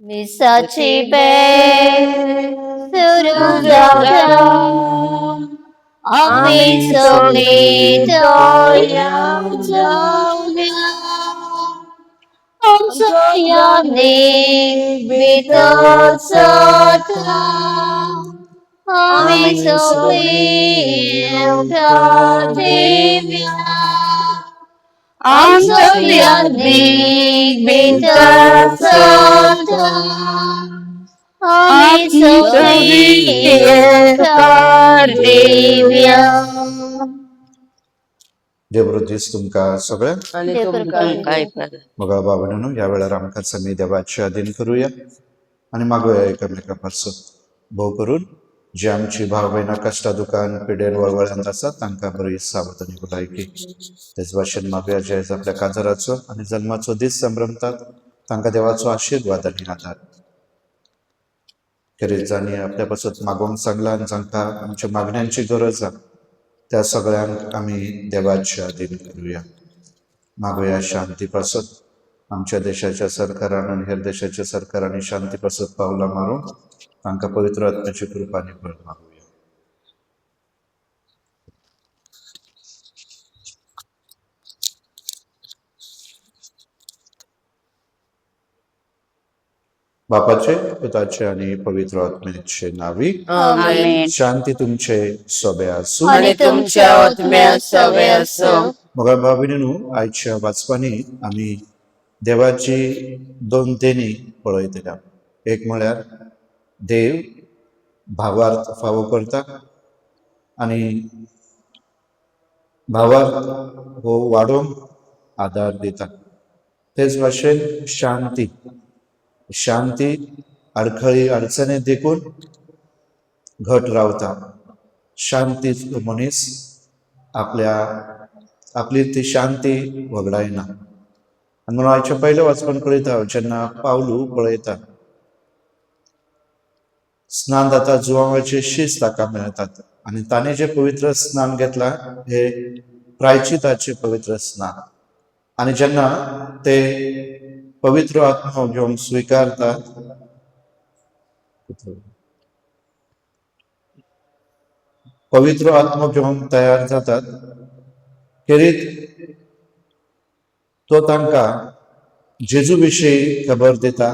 मिसाची bell सुरू जाता आम्ही सगळी तोया जाऊया आमचा याने बेतच आम्ही सगळी उठा देव्या आमचं याने बेतच आम्ही सगळी उठा देव्या. देवृद्धीस तुमका सगळ्या आणि तुमकां मग बाबांनो या वेळार आमकां समी देवाचे अधीन करूया आणि मागूया एकामेकापासून भोव करून जी आमची भाव भयणां कश्टा दुकान पिडेन वळवळ्यांत आसात तांकां बरी सावधानी भलायकी तेच भाशेन मागूया जे आपल्या काजाराचो आनी जल्माचो दीस संभ्रमतात तांकां देवाचो आशीर्वाद आनी आदार खेरीजांनी आपल्या पासून मागोवंक सांगला आनी जांकां आमच्या मागण्यांची गरज आसा त्या सगळ्यांक आमी देवाचे अधीन करूया. मागूया शांती पासत आमच्या देशाच्या सरकारान आनी हेर देशाच्या सरकारांनी शांती पासत पावलां मारूंक तांकां पवित्र आत्म्याची कृपा आनी बळ मागूया. बापाचे पुताचे आनी पवित्र आत्म्याचे नावी आमेन. शांती तुमचे सोबे आसूं आणि तुमच्या आत्म्या सवे असो. मग भाविनीनू आयच्या वाचपांनी आमी देवाची दोन देणी पळयतल्या. एक म्हळ्यार देव भावार्थ फावो करता आनी भावार्थ हो वाडोवंक आदार दिता. तेच भाशेन शांती अडखळी अडचणी देखून घट रावता. शांती मनीस आपली ती शांती वगडायना आनी म्हणून आयच्या पयल्या वाचपान पळयता जेन्ना पावलू पळयता स्नान जाता जुवांवाचे शीस ताका मेळटात आनी ताणें जे पवित्र स्नान घेतला हे प्रायचिताचे पवित्र स्नान आनी जेन्ना ते पवित्र आत्मो घेवंक स्विकारतात पवित्र आत्मो घेवंक तयार जातात खेरीत तो तांकां जेजू विशीं खबर दिता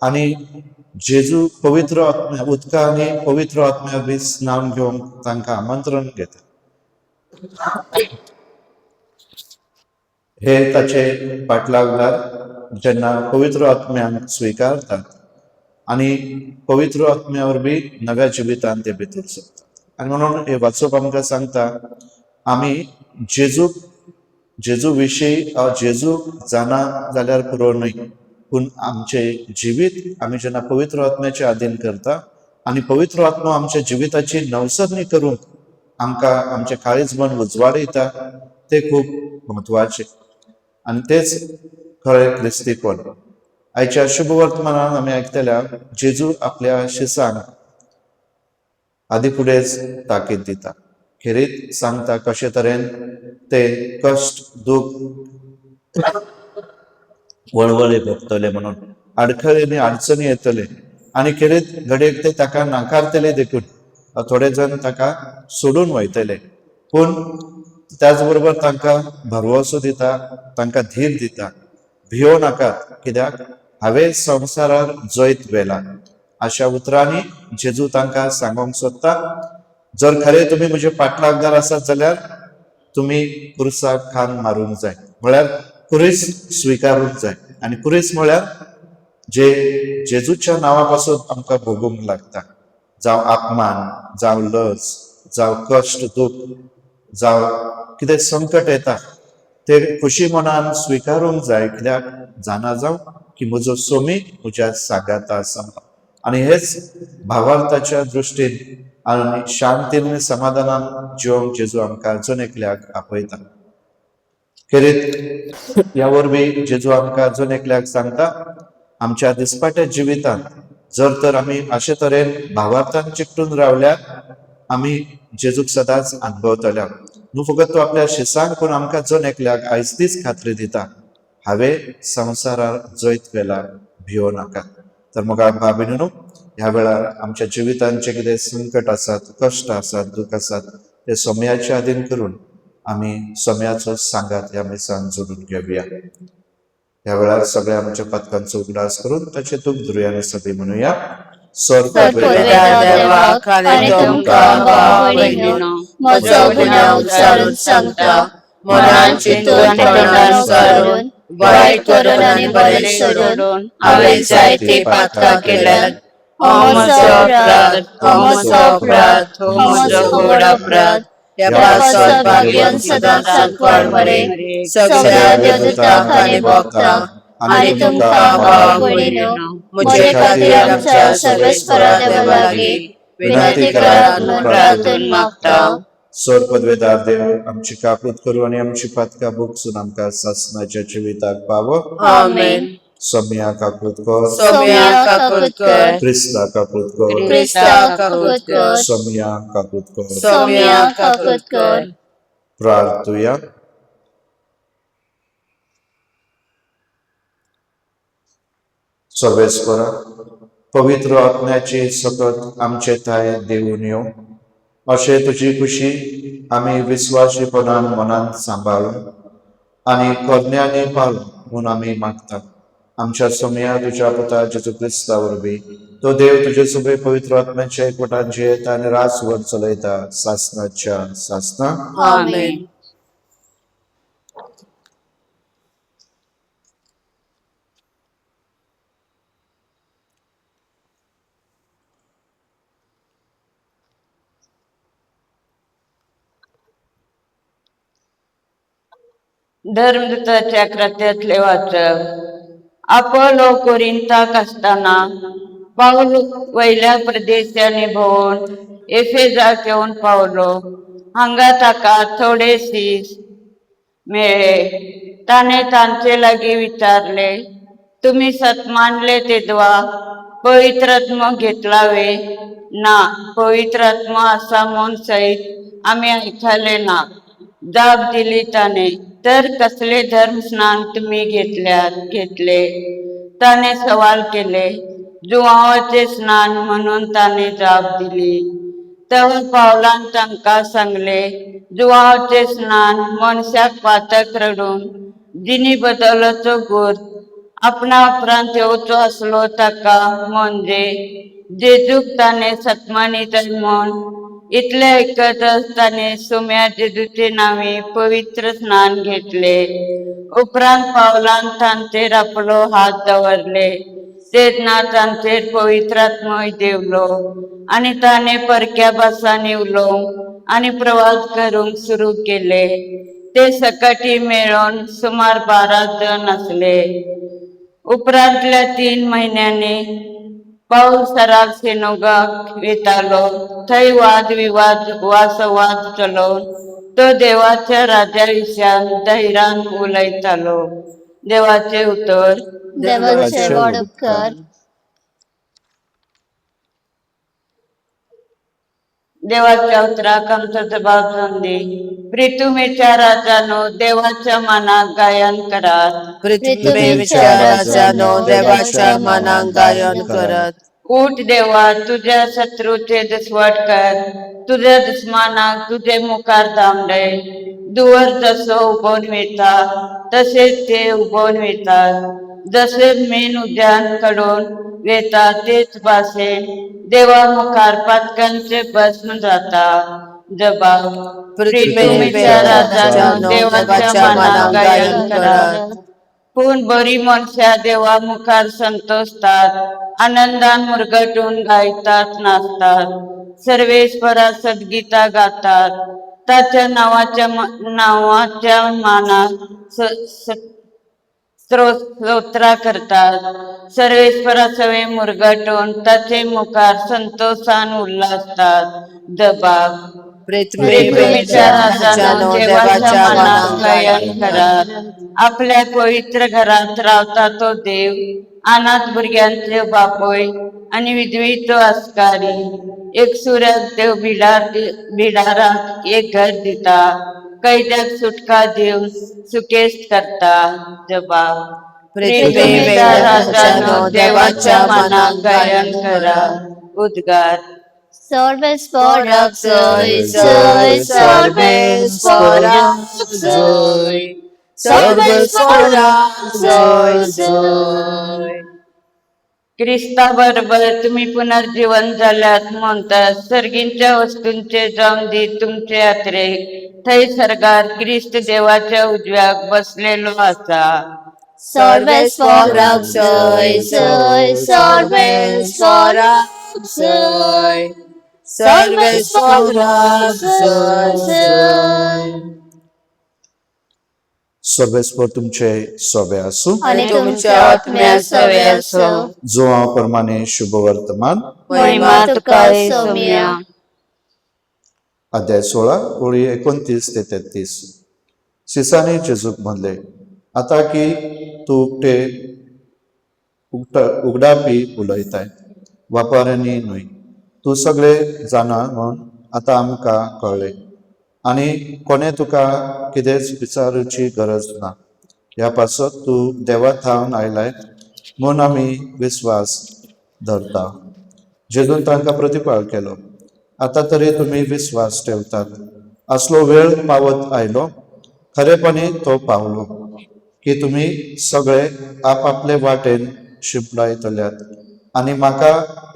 आनी जेजू पवित्र आत्म्या उदका आनी पवित्र आत्म्या बी स्नान घेवंक तांकां आमंत्रण घेता. हे ताचे फाटलागदार जेन्ना पवित्र आत्म्यांक स्विकारतात आनी पवित्र आत्म्या वरवीं नव्या जिवितान ते भितर सरतात. आनी म्हणून हे वाचप आमकां सांगता आमी जेजू विशीं जेजू जाणा जाल्यार पुरो न्हय पूण आमचे जिवीत आमी जेन्ना पवित्र आत्म्याचे अधीन करता आनी पवित्र आत्मो आमच्या जिविताची नवसरणी करूंक आमकां आमचे काळीज मन उजवाडयता ते खूब म्हत्वाचे आनी तेच खरें क्रिस्तीपण. आयच्या शुभ वर्तमानान आमी आयकतल्या जेजू आपल्या शिसांक आदी फुडेंच ताकीद दिता. खेरीत सांगता कशे तरेन ते कश्ट दूख वळवळे भोगतले म्हणून आडखळी आनी अडचणी येतले आनी खेरीत घडयेक ते ताका नाकारतले देखून थोडे जण ताका सोडून वयतले पूण त्याच बरोबर तांकां भरवोसो दिता तांकां धीर दिता. भियो नाकात कित्याक हांवें संवसारार जैत वेला अशा उतरांनी जेजू तांकां सांगोंक सोदता जर खरें तुमी म्हजे फाटलागदार आसात जाल्यार तुमी क्रुसाक खांद मारूंक जाय म्हळ्यार क्रूस स्विकारूंक जाय आनी क्रूस म्हळ्यार जे जेजूच्या नांवा पासून आमकां भोगूंक लागता जावं अपमान जावं लज जावं कश्ट दूख जावं कितें संकट येता ते खुशी मनान स्विकारूंक जाय कित्याक जाणा जावं की म्हजो सोमी म्हज्या सागाता आसा आनी हेच भावार्थाच्या दृश्टीन आनी शांतीन आनी समाधानान जिवंक जेजू आमकां अजून एकल्याक आपयता. खेरीत ह्या वरवीं जेजू आमकां अजून एकल्याक सांगता आमच्या दिसपाट्या जिवितांत जर तर आमी अशे तरेन भावार्थान चिकटून रावल्यार आमी जेजूक सदांच अनुभवतल्या. न्हू फकत तो आपल्या शिसांक पूण आमकां अजून एकल्याक आयज तीच खात्री दिता हांवें संवसारार जैत वेला भियो नाका. तर मग आम्हा भगिनीनो, ह्या वेळा आमच्या जिवितांचे कितें संकट आसात, कश्ट आसात, दुःख आसात, ते सोम्याचे अधीन करून आम्ही सोम्याचो सांगात ह्या मिसान जोडून घेवया. ह्या वेळार सगळ्या आमच्या पथकांचो उगडास करून ताचे तुक धुया आनी सगळी म्हणूया. सर्पवेदा देवाक आनी तुमकां भाव भयणीनो, म्हजो गुन्यांव उच्चारून सांगता, मनान चिंतून तोंडान उच्चारून, वायट करून आनी बरें सोडून हांवें जायती पातकां केल्यात. हो म्हजो अपराध, हो म्हजो अपराध, हो म्हजो घोर अपराध. ह्या पावसात भाग्यान सदांच सांकवाळ मरे, सगळ्या देवदूतांक आनी भक्तांक आनी तुमकां भाव भयणीनो, म्हजे खातीर आमच्या सर्वेस्परा देवा लागीं विनंती करात म्हणून प्रार्थून मागता. सोर पदवेदार देव, आमची काकूत करू आनी आमची पातकां भोगसून आमकां सासणाच्या जिविताक पावो. आमेन. सोम्या काकूत कर, सोम्या काकूत कर, क्रिस्ता काकूत कर, क्रिस्ता काकूत कर, सोम्या काकूत कर. सोम्या काकूत कर. प्रार्थुया. सर्वेस्परा, पवित्र आत्म्याची सकत आमचे थाय देऊन येव, अशे तुजी खुशी आमी विस्वासीपणान मनांत सांबाळून आनी करण्याने पाळून म्हूण आमी मागता. आमच्या सोम्या तुज्या पुता जेजू क्रिस्ता वरवीं तो देव तुजे सगळे पवित्र आत्म्याच्या एकवटान जियेता आनी रासवर चलयता सासणाच्या सासना. आमेन. धर्मदूताच्या कृत्यातले वाचक. आपोलो कोरिंताक असताना पाऊल वयल्या प्रदेशांनी भोंवून एफेजाक येवन पावलो. हांगा ताका थोडे सीस मेळ्ळे. ताणे तांचे लागीं विचारले, तुम्ही सत मानले तेदवा पवित्रात्म घेतला वे? ना, पवित्रात्मा आसा म्हूण सैत आमी आयकले ना. जाप दिली ताणे, तर कसले धर्म स्नान तुम्ही घेतले? ताणे सवाल केले, जुवांवाचे स्नान म्हणून ताणे जाप दिली. तेव्हा पावलान तांकां सांगले, जुवांवाचे स्नान मनशाक पातक रडून जिनी बदलचो गुर्त आपणा उपरांत येवचो आसलो ताका, म्हणजे जेजूक ताणे सतमानिताय म्हूण. इतले आयकतच ताणे सोम्या जेजूचे नांवी पवित्र स्नान घेतले. उपरांत पावलान तांचेर आपलो हात दवरले. तेन्ना तांचेर पवित्रात्मय देवलो आनी ताणे परक्या भासांनी उलोवंक आनी प्रवास करूंक सुरू केले. ते सकटी मेळोन सुमार 12 जण आसले. उपरांतल्या 3 म्हयन्यांनी पाऊल सराक सिनेगॉगाक येतालो. थंय वाद विवाद वा संवाद चलोवन तो देवाच्या राज्या विशयान धैर्यान उलयतालो. देवाचे उतर. देवाचे व्हड उपकार. देवाच्या उतराक आमचो जबाब संदी. प्रितुमेच्या राजानो, देवाच्या मानाक गायन करात. प्रितुमेच्या राजानो, देवाच्या मानाक गायन करत. उठ देवा, तुझ्या शत्रूचे दसवट कर. तुझ्या दुस्मानाक तुझे मुखार धांवडय. दुवर जसो उबोन वेता तसेच ते उबोन वेतात. जसे मेन उद्यान कडून वेता तेच भाशेन देवा मुखार पातकांचे भस्म जाता. जबाब. प्रितुमेच्या राजानो, देवाच्या मानाक गायन करात. पूण बरी मनशां देवा मुखार संतोषतात, आनंदान मुरगटून गायतात, नाचतात. सर्वेस्परा सदगीता गातात. ताच्या नावाच्या मानाक स्तोत्रा करतात. सर्वेस्परा सवे मुरगटून ताचे मुखार संतोषान उल्हासतात. जबाब. प्रितुमेच्या राजानो, देवाच्या मानाक गायन करात. आपल्या पवित्र घरात रावता तो देव, अनाथ भुरग्यांचे बापोय आनी विधवेचो आस्कारी. एक सुऱ्याक देव भिडाराक एक घर दिता. कैद्याक सुटका दिवन सुकेस्त करता. जबाब. पृथ्वीचा राजानो देवाच्या मनात गायन करा. उद्गार. सर्वेस्पराक जय जय सर्वेस्पराक जय सर्वेस्पराक जय जय. ख्रिस्ताबरोबर तुम्ही पुनर्जीवन झाल्यात म्हणतात. सर्गींच्या वस्तूंचे जाऊन दी तुमचे यात्रे. थै सरगार ख्रिस्त देवाच्या उजव्याक बसलेलो आसा. सर्वेस्पराक जय जय सर्वेस्पराक जय सर्वेस्पराक जय जय. सर्वेस्पर तुमचे सोबे आसूं. आणि तुमच्या आत्म्या सवे असो. जोआ प्रमाणे शुभ वर्तमान. महिमा तुका सौम्या. अध्याय 16 ओळी 29 ते 33. सिसाने जेजूक म्हणले, आता की तू उगडापी उलयताय, वापाऱ्यांनी न्हय. तू सगळे जाणा म्हूण आता आमकां कळ्ळें, आनी कोणे तुका कितेंच विचारूची गरज ना. ह्या पासत तू देवा थावन आयलाय म्हूण आमी विस्वास धरता. जेजून तांकां प्रतिपाळ केलो, आता तरी तुमी विस्वास ठेवतात. असलो वेळ पावत आयलो, खरेपणी तो पावलो, की तुमी सगळे आपापले वाटेन शिंपडायतल्यात आनी म्हाका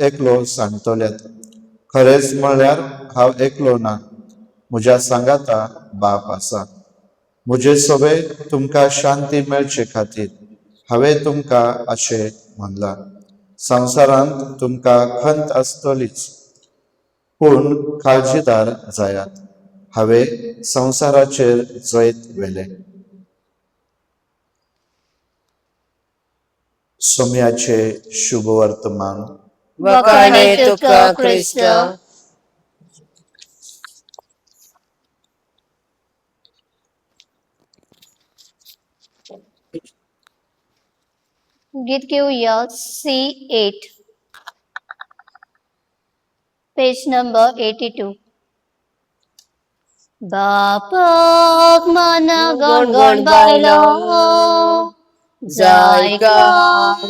एकलो सांगतल्यात. खरेंच म्हणल्यार हांव एकलो ना, म्हज्या सांगाता बाप आसा. म्हजे सवे तुमकां शांती मेळचे खातीर हांवें तुमकां अशें म्हणलां. संवसारांत तुमकां खंत आसतलीच, पूण काळजीदार जायात, हांवें संवसाराचेर जैत व्हेलें. सोम्याचे शुभ वर्तमान. वखाणे तुका ख्रिस्त. गीत घेऊया C8, पेज नंबर 82. बापाक मना गणगण बायलो, जायका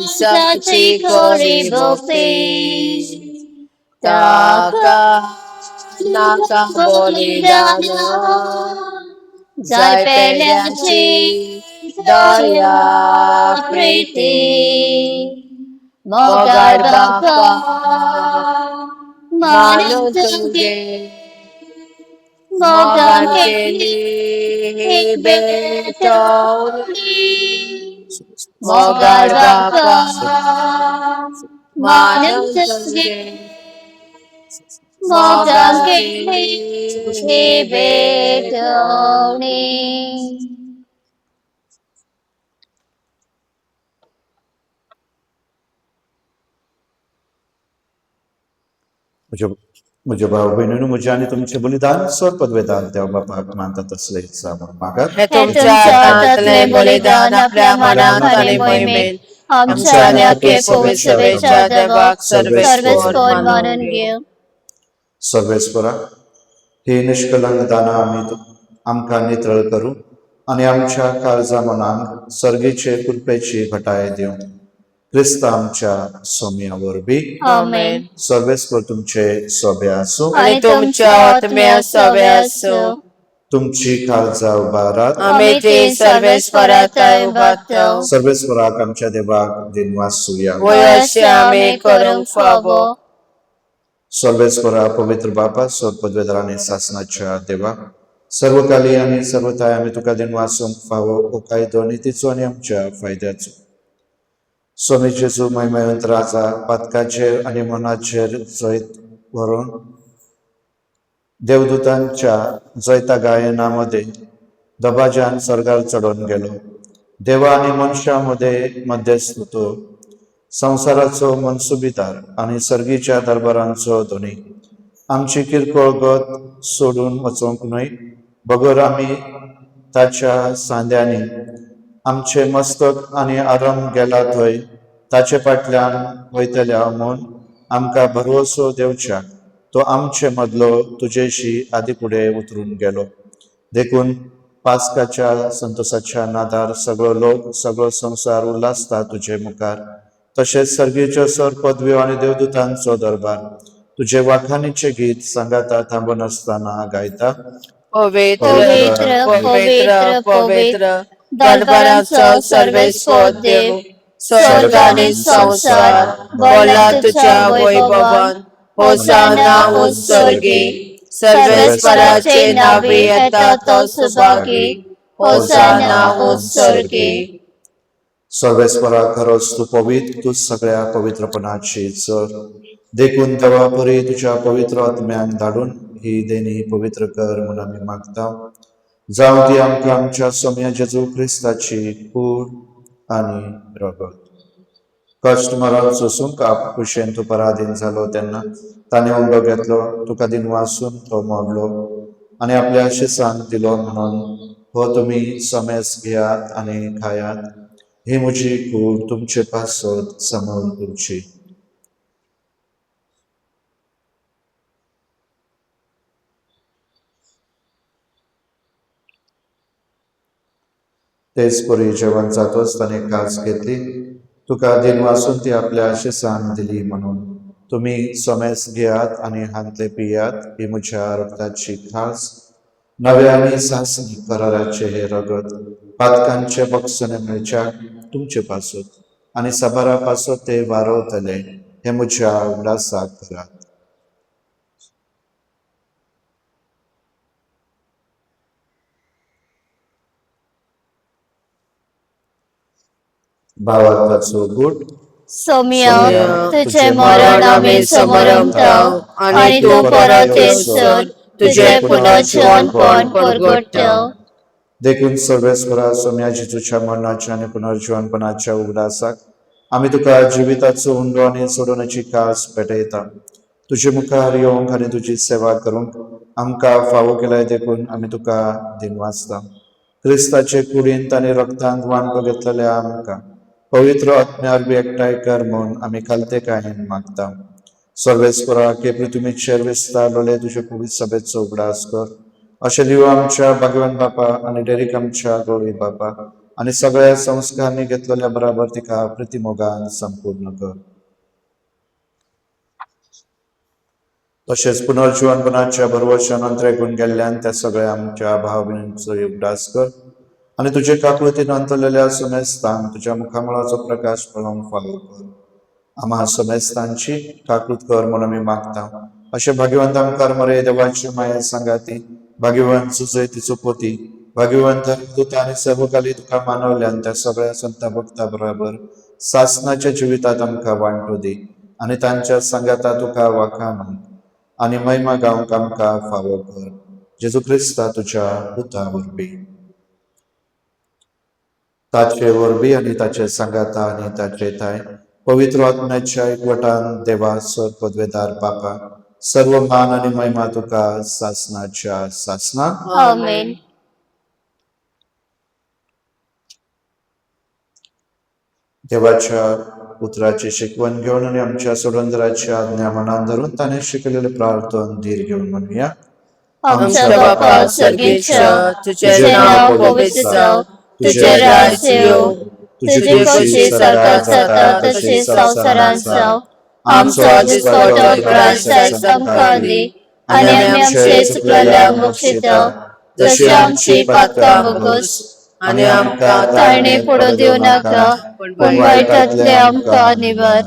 साची खरी भक्ती. ताका नाका बलिदान, जाय पेल्याची दया प्रीती. मोगार बापा मानून तुगे मोगान केली बेटवली. मोगार बापा मानून तुगे मोगान केली बेटवली. म्हज्या भाव भयणीनो, म्हजे आनी तुमचे बलिदान स्वर पदवेदान देव बापाक मानता तसले सामोर मागात. हे तुमच्या हातांतले बलिदान आपल्या मनात आणि मोहिमेन आमच्या आणि आख्खे पवित्रतेच्या देवाक सर्वेस्पर मानून घेऊ. सर्वेस्परा, ही निष्कलंक दाना आमकां नितळ करूं आनी आमच्या काळजा मनांक सर्गीचे कृपेची घटाय दिवं. क्रिस्त आमच्या सोम्या वरबी. आमेन. सर्वेस्पर तुमचे सोबे आसूं. आणि तुमच्या आत्म्या सवे असो. तुमची काळजा उबारात. आम्ही ते सर्वेस्परात उबारतो. सर्वेस्पराक आमच्या देवाक दिनवास सुया. वय असे आम्ही करूंक फावो. सर्वेस्परा पवित्र बापा, स्वर पदवेदारांनी शासनाच्या देवा, सर्वकाली आनी सर्वथाय आम्ही तुका दिनवासूंक फावो ओ कायदो नितीचो आनी आमच्या फायद्याचो. स्वामी जेजू महिमेवंत राजा, पातकाचेर आनी मनाचेर जैत व्हरून देवदूतांच्या जैता गायनामध्ये दबाज्यान सर्गार चढून गेलो. देवा आनी मनशा मध्यस्थ तो, संसाराचो मनसुबीदार आनी सर्गीच्या दरबारांचो धोनी. आमची किरकोळ गत सोडून वचोंक न्हय, बगर आमी ताच्या सांद्यांनी आमचे मस्तक आनी आरम गेला थंय ताचे फाटल्यान वयतल्या म्हूण आमकां भरवसो देवच्या. तो आमचे मदलो तुजेशी आदी फुडें उतरून गेलो. देखून पास्काच्या संतोषाच्या नादार सगळो लोक सगळो संसार उल्हासता तुझे मुखार. तसेच सर्गीच्यो सर पदव्यो आणि देवदूतांचो दरबार तुझे वाखाणीचे गीत संगाता थांबून असताना गायता. पवित्र पवित्र, पवित्र पवित्र दरबाराचो सर्वेस्वर देव, स्वर्ग आणि संसार बोला तुझ्या वैभवान. होसाना उत्सर्गी, सर्वेस्वराचे नावे येता तो सुभागी. होसाना उत्सर्गी. सर्वेस्परा खरोच तू पवित्र, तू सगळ्या पवित्रपणाची चर. देखून देवा परी तुझ्या पवित्र आत्म्यान धाडून ही देणी पवित्र कर म्हणून आम्ही मागता. जावं ती आमकां आमच्या सोम्या जेजू क्रिस्ताची कूड आणि रगत. कष्ट मरण सोसूंक आप कुशेन तू पराधीन झालो तेन्ना ताणे उंडो घेतलो, तुका दिन वासून तो मोडलो आणि आपल्या शिसांक दिलो म्हणून हो तुम्ही समेस घेयात आणि खायात. ही म्हजी कूड तुमचे पासत समोर तुमची. तेच परी जेवण जातोच ताणे कास घेतली, तुका दिन वासून ती आपल्या शिसांक दिली म्हणून तुम्ही समेस घेयात आणि हांतले पियात. ही म्हज्या रक्ताची खास, नवे आणि सासनी कराराचे हे रगत. पातकांचे बक्षणे मेळच्या तुमचे पासत आणि साबारा पासत ते वारवतले. हे म्हज्या उल्हासाक करात. भावार्थाचो गुट. सौम्य तुझे मरण आम्ही समरमताव आणि तू परत येसर तुझे पुनर्जीवनपण परगटताव. देखून सर्वेस्वरा सोम्या जेजूच्या मरणाच्या आणि पुनर्जीवनपणाच्या उगडासाक आम्ही तुका जिविताचो हुंडो आणि सोडवण्याची कास पेटयता. तुझे मुखार येवंक आणि तुझी सेवा करूंक आमकां फावो केल्याय देखून आम्ही तुका दिन वाचता. क्रिस्ताचे कुडींत आणि रक्तांत वांटो घेतलेल्या आमकां पवित्र आत्म्यार बी एकठांय कर म्हणून आम्ही खालतेकायेन मागता. सर्वेस्परा के पृथ्वीचेर विस्तारलेले तुझे पवित्र सभेचो उगडास कर. अशें लिव आमच्या भाग्यवान बापा आणि डेरीक आमच्या गौरी बापा आणि सगळ्या संस्कारांनी घेतलेल्या बराबर तिका प्रतिमोगान संपूर्ण कर. तसेच पुनर्जीवनपणाच्या भरवशान अंतरेकून गेल्ल्यान त्या सगळ्या आमच्या भाव भयणींचो उगडास कर आणि तुझे काकुळतीन अंतरलेल्या समेस्तान तुझ्या मुखामळाचो प्रकाश पळोवंक फावो कर. आम्हा समेस्तांची काकुळत कर म्हणून आमी मागता. अशें भाग्यवंत आमकां मरे देवाची माये सांगाती, भाग्यवंत सुजय तिचो पोती, भाग्यवंत दूत आणि सर्वकाली तुका मानवल्यान त्या सगळ्या संता भक्ता बरोबर सासनाच्या जिवितात आमकां वांटो दी आणि तांच्या संगाता तुका वाखाण आणि महिमा गावंक आमकां फावो कर. जेजू क्रिस्ता तुझ्या पुता वरवीं, ताचे वरवीं आणि ताचे सांगाता आणि ताचे थाय पवित्र आत्म्याच्या एकवटान देवा सर पदवेदार बापा सर्व मान आणि महिमा तुका सासनाच्या सासना. आमेन. देवाच्या पुत्राची शिकवण घेऊन आणि आमच्या सोडंदराची आज्ञा मनान धरून ताने शिकलेले प्रार्थना धीर घेऊन म्हणूया. आमच्या बापा सर्गीच्या तुझे नाव पवित्र जावं, तुझे राज्य येवं, तुझी कशी स्वर्गात जाता तशी संसारात जावं. आमचो दिसपट्टो प्रायश्चित आमकां दी आणि आमचे चुकलेल्यांक बक्षिता, जशी आमची पातकां बगस आणि आमकां ताळणे पडू दिवं नाका, पण वायटांतले आमकां निवार.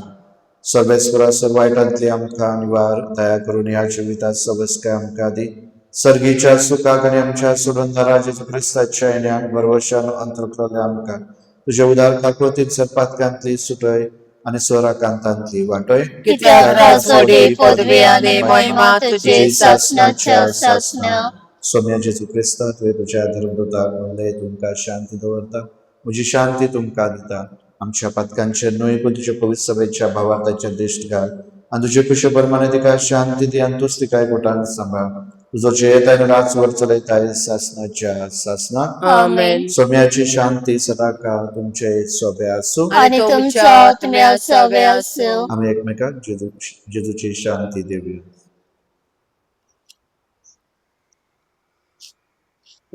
सर्वेस्वरा सर्व वायटांतली आमकां निवार. दया करून ह्या जिवितात सबसकाय आमकां दी. सर्गीच्या सुखाक आणि आमच्या सुडंदरा जेजू क्रिस्ताच्या येण्यान भरवशान अंतरतले आमकां तुझ्या उदार काकुळतीन सरपातकांतली सुटय आणि स्वराकांतांतली वाटय. कित्याक राजोडी पदवी आणि महिमा तुझे सासनाच्या सासना. सोम्या जेजू क्रिस्ता तुवें तुझ्या धर्मदूताक म्हणले तुमकां शांती दवरता, म्हजी शांती तुमकां दिता. आमच्या पातकांचे न्हय पण तुझ्या पवित्र सभेच्या भावार्थाच्या दिश्ट घाल आणि तुझे कुशे परमाने तिका शांती दी आणि तूच तिका एकवटान सांबाळ. तुझो जेत आनी राज वर चलयताय सासनाच्या सासना. आमेन. सोम्याची शांती सदाकाळ तुमचे सोबे आसूं आणि तुमच्या आत्म्या सवे आसूं. आम्ही एकमेकांक जेजूची शांती देऊया.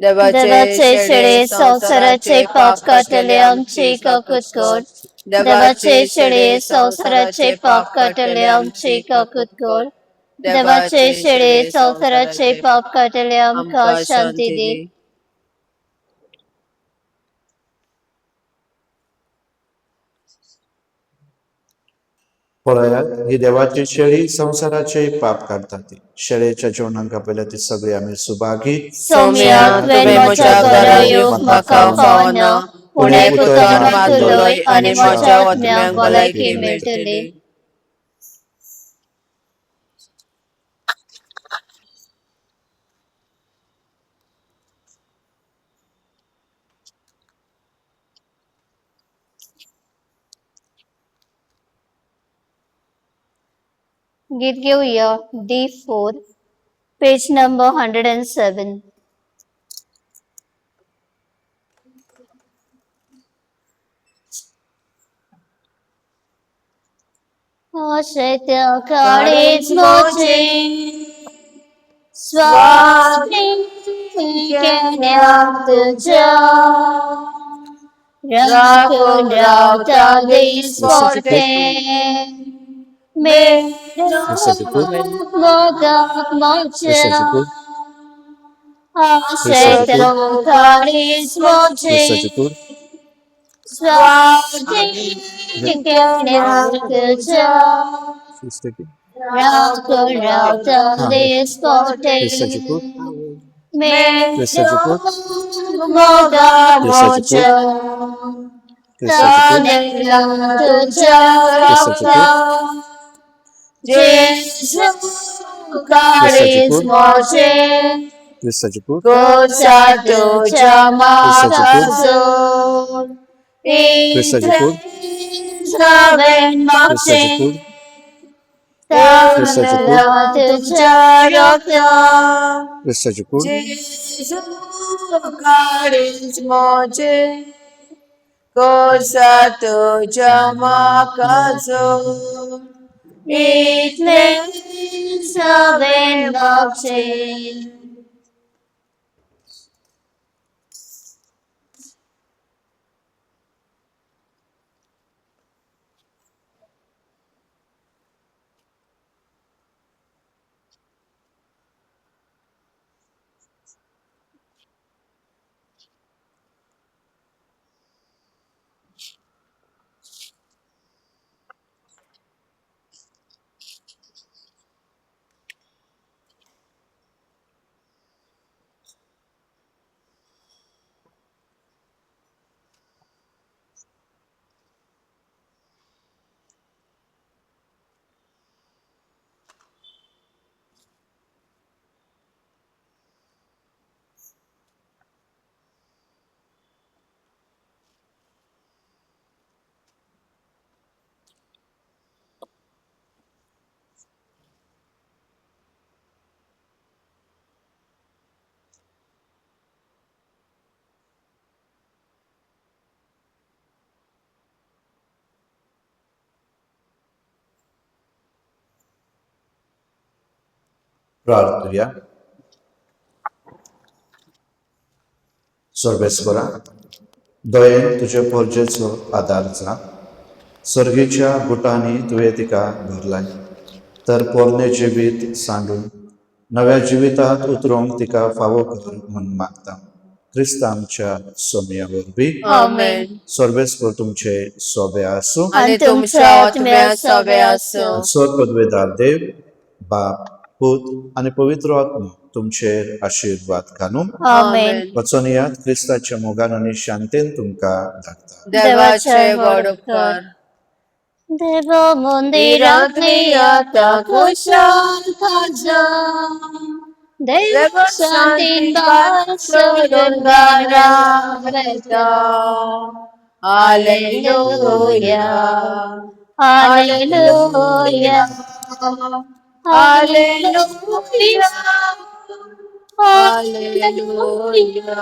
देवाचे शेळे संसाराचे पाप काटले आमची काकुतकोड. देवाचे शेळे संसाराचे पाप काटले आमची काकुतकोड. देवाचे शेळे संसाराचे पाप काटले आमका शांती दे. पळयात ही देवाची शेळी संसाराचे पाप काढतात. शेळेच्या जेवणांका पयल्या ती सगळी आमी सुभागी. सौम्या तुवें म्हज्या घरा येवंक म्हाका फावना. पुणे पुतान मातुलोय आनी म्हज्या आत्म्याक भलायकी मेळटली. गीत घेऊया D4, पेज नंबर 107. आशेच्या काळीच मोचे स्वामी केल्यात तुझ्या राखून रावता दीस मोठे मोगाक मोच्या आशेच्या काळीच मोचे स्वामी केल्यात तुझ्या राखून रावता दीस मोठे मोगाक मोच्या तुझ्या रावता जेसू काळीज मोचे गोसा तुझ्या मागाचो इतरेन मोचे तुझ्या रावता जेसू काळीज मोचे गोसा तुझ्या मागाचो इतले सवेन मोचे. प्रार्थूया. सर्वेस्परा, दयेन तुझ्या पोरजेचो आदार जा. सर्गेच्या गुटांनी तुवें तिका भरलाय, तर पोरणे जिवीत सांडून नव्या जिवितांत उतरूंक तिका फावो कर म्हूण मागता. क्रिस्त आमच्या सोम्या वरवीं. आमेन. सर्वेस्पर तुमचे सोबे आसूं. आनी तुमच्या आत्म्याक सोबे आसूं. सर पदवेदार देव, बाप, पूत आनी पवित्र आत्मा तुमचेर आशीर्वाद घालूं. आमेन. वचून यात क्रिस्ताच्या मोगान आनी शांतेन तुमकां धाडटा. देवाचे व्हड उपकार. देव मंदिरांतली आता खुशाल खाजा. देव शांतीन बार सोडून घरां वयता. Hallelujah, hallelujah, hallelujah, hallelujah.